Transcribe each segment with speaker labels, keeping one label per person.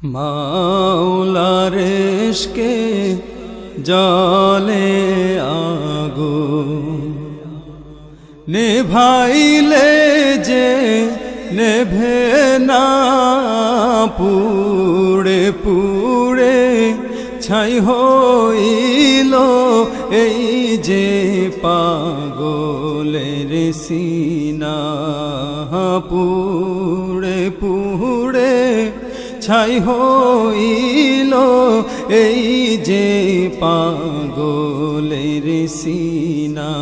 Speaker 1: মাওলার ইশকে জলে আগুন নেভাইলে যে নেভে না, পুড়ে পুড়ে ছাই হইল এই যে পাগলের সিনা। পুড়ে পুড়ে ছাই হইল এই যে পাগলের সিনা।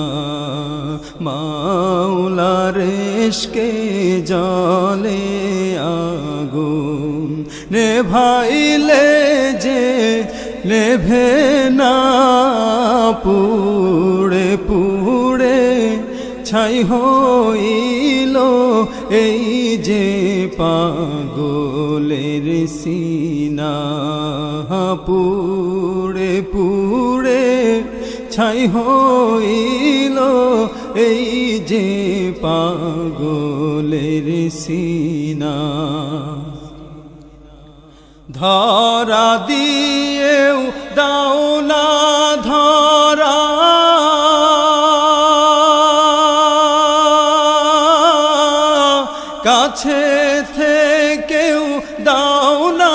Speaker 1: মাওলার ইশকে জলে আগুন নেভাইলে যে নেভে না, পুড়ে পুড়ে ছাই হইল এই যে পাগলের সিনা। পুড়ে পুড়ে ছাই হইল এই যে পাগলের সিনা। ধরা দিয়েও দাও না ধরা, কাছে থেকেও দাও না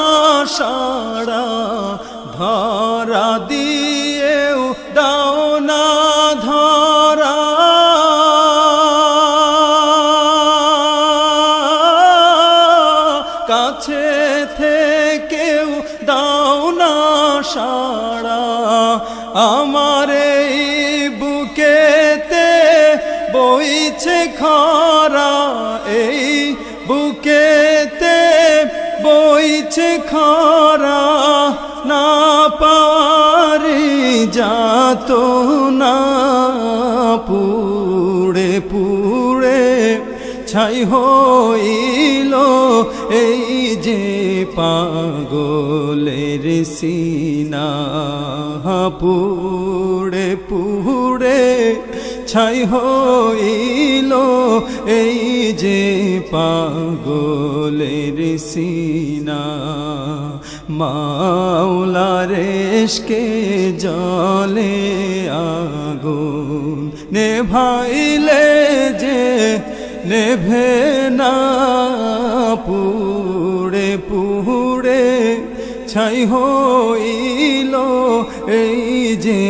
Speaker 1: সাড়া। ধরা দিয়েও দাও না ধরা, কাছে থেকেও দাও না সাড়া। আমার এই বুকেতে বইছে খরা, এই বুকেতে বইছে খরা, না পারি যাত না। পুড়ে পুড়ে ছাই হইল এই যে পাগলের সিনা। পুড়ে পুড়ে ছাই হইল এই যে পাগলের সিনা। মাওলার ইশকে জলে আগুন নেভাইলে যে নেভে না, পুড়ে পুড়ে ছাই হইল এই যে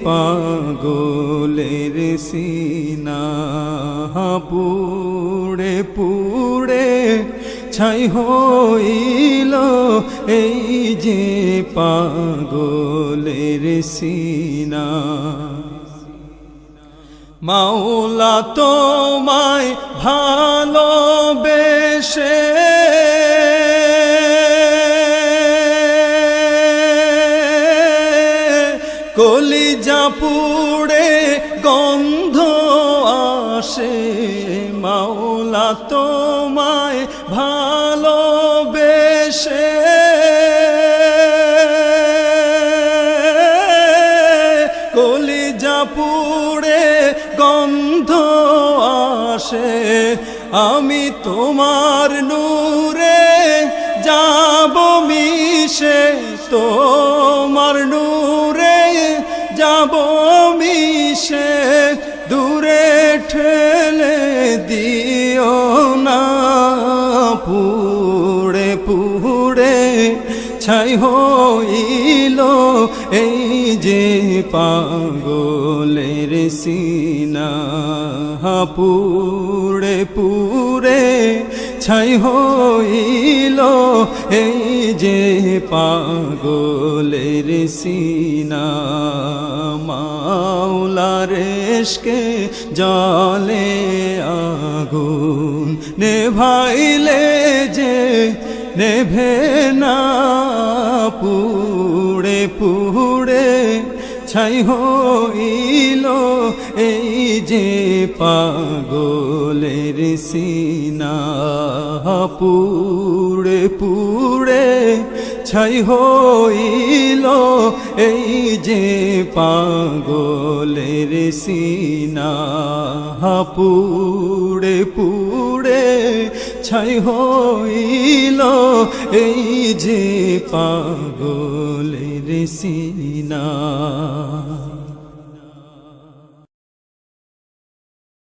Speaker 1: পাগলের সিনা। পুড়ে পুড়ে ছাই হইল এই যে পাগলের সিনা। মাওলা তোমায় ভালোবেসে কলিজা পুড়ে গন্ধ আসে। মাওলা তোমায় ভালোবেসে কলিজা পুড়ে গন্ধ আসে। আমি তোমার নূরে যাব মিশে, তোমার নূরে যাব মিশে, দূরে ঠেলে দিও না। পুড়ে পুড়ে ছাই হইল এই যে পাগলের সিনা। পুড়ে পুড়ে ছাই হইল এই যে পাগলের সিনা। মাওলার ইশকে জলে আগুন নেভাইলে যে নেভে না, পুড়ে পুড়ে ছাই হইল এই যে পাগলের সিনা। পুড়ে পুড়ে ছাই হইল এই যে পাগলের সিনা। পুড়ে পুড়ে ছাই হইল এই যে পাগলের সিনা।